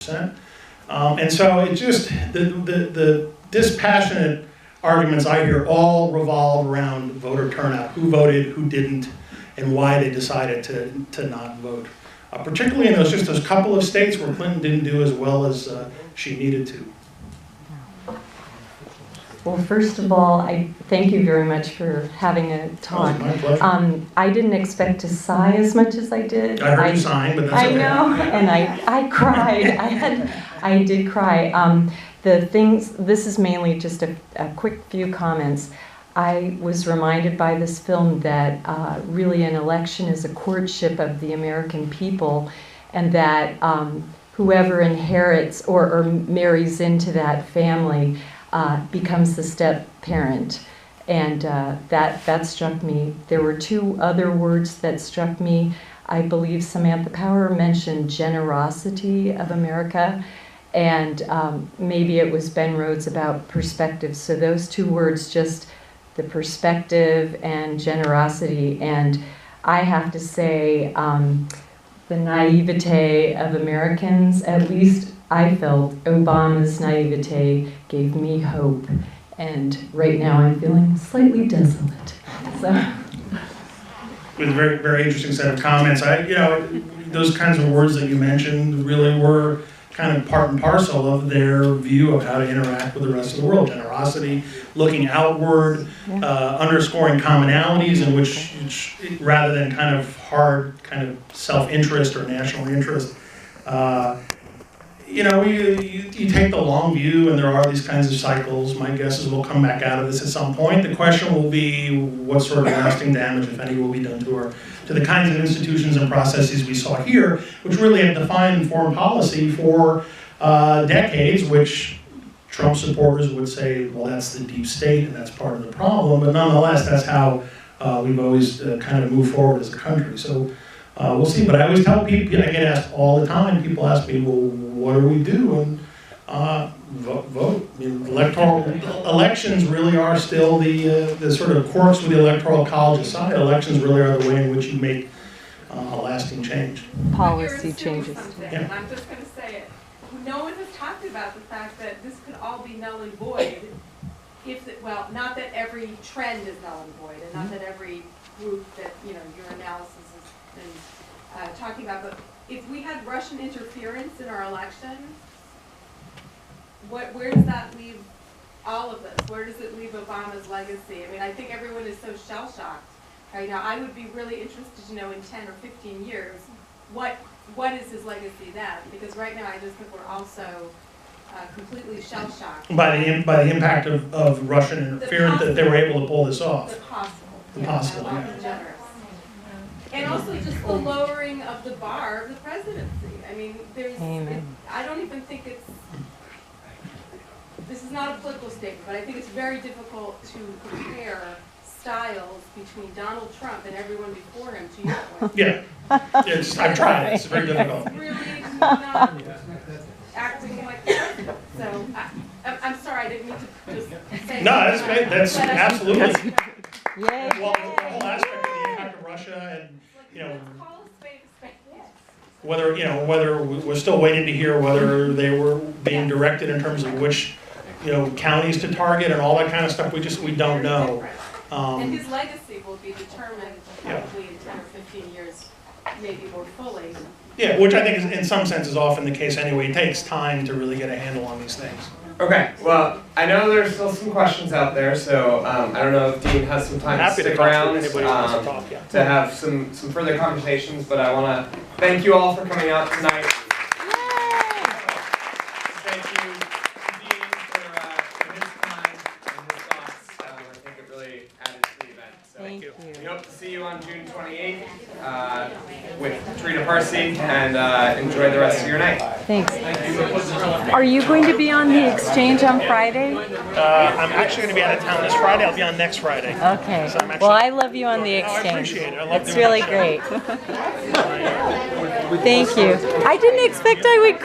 And so it just, the dispassionate arguments I hear all revolve around voter turnout, who voted, who didn't, and why they decided to not vote. Particularly in those couple of states where Clinton didn't do as well as she needed to. Well, first of all, I thank you very much for having a talk. Oh, my pleasure. I didn't expect to sigh as much as I did. I heard you sighing, but that's okay. I know, and I cried. I did cry. This is mainly just a quick few comments. I was reminded by this film that really an election is a courtship of the American people, and that whoever inherits or marries into that family becomes the step-parent. And that struck me. There were two other words that struck me. I believe Samantha Power mentioned generosity of America, and maybe it was Ben Rhodes about perspective. So those two words, just the perspective and generosity. And I have to say, the naivete of Americans, at least I felt Obama's naivete gave me hope. And right now I'm feeling slightly desolate. So. With a very, very interesting set of comments. Those kinds of words that you mentioned really were kind of part and parcel of their view of how to interact with the rest of the world. Generosity, looking outward, underscoring commonalities in which, rather than kind of hard kind of self-interest or national interest, you take the long view, and there are these kinds of cycles. My guess is we'll come back out of this at some point. The question will be what sort of lasting damage, if any, will be done to the kinds of institutions and processes we saw here, which really have defined foreign policy for decades, which Trump supporters would say, well, that's the deep state and that's part of the problem, but nonetheless, that's how we've always kind of moved forward as a country. So we'll see, but I always tell people, I get asked all the time, people ask me, well, what do we do? And vote. I mean, elections really are still the sort of quirks with the Electoral College aside. Elections really are the way in which you make a lasting change. Policy changes. Yeah. And I'm just going to say it. No one has talked about the fact that this could all be null and void well, not that every trend is null and void, and not that every group that, your analysis has been talking about, but if we had Russian interference in our election, where does that leave all of this? Where does it leave Obama's legacy? I mean, I think everyone is so shell-shocked right now. I would be really interested to know in 10 or 15 years, what is his legacy then? Because right now I just think we're also completely shell-shocked. By the impact of Russian interference that they were able to pull this off. The possible, generous. And also just the lowering of the bar of the presidency. I mean, I don't even think this is not a political statement, but I think it's very difficult to compare styles between Donald Trump and everyone before him, to your point. Yeah, I've tried it. It's very difficult. It's really not acting like the president. So I'm sorry, I didn't mean to just say. No, that's great. That's absolutely. Yay. Well, the whole aspect of the impact of Russia, and whether we're still waiting to hear whether they were being directed in terms of which counties to target and all that kind of stuff. We don't know. And his legacy will be determined probably in 10 or 15 years, maybe more fully. Yeah, which I think is, in some sense, is often the case anyway. It takes time to really get a handle on these things. Okay, well, I know there's still some questions out there, so I don't know if Dean has some time to stick around to have some further conversations, but I want to thank you all for coming out tonight. Thank you, Dean, for his time and his thoughts. I think it really added to the event. So Thank you. We hope to see you on June 28th with Trina Parsi, and enjoy the rest of your night. Thanks. Are you going to be on the exchange on Friday? I'm actually going to be out of town this Friday. I'll be on next Friday. Okay. So Well, I love you on the exchange. I appreciate it. I love It's doing really that. great. Thank you. I didn't expect I would